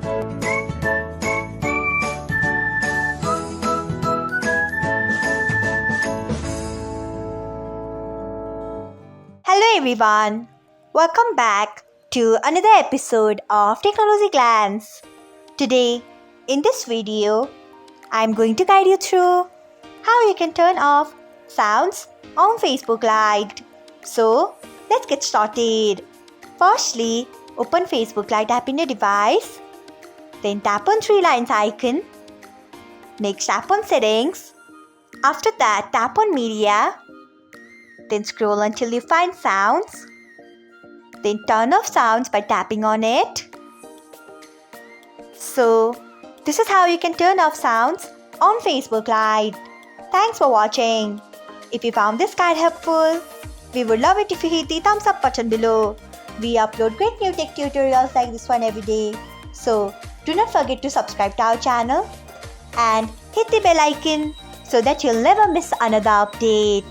Hello everyone, welcome back to another episode of Technologyglance. Today, in this video, I'm going to guide you through how you can turn off sounds on Facebook Lite. So, let's get started. Firstly, open Facebook Lite app in your device. Then tap on three lines icon. Next, tap on settings. After that, tap on media. Then scroll until you find sounds. Then turn off sounds by tapping on it. So, this is how you can turn off sounds on Facebook Lite. Thanks for watching. If you found this guide helpful, we would love it if you hit the thumbs up button below. We upload great new tech tutorials like this one every day. So, do not forget to subscribe to our channel and hit the bell icon so that you'll never miss another update.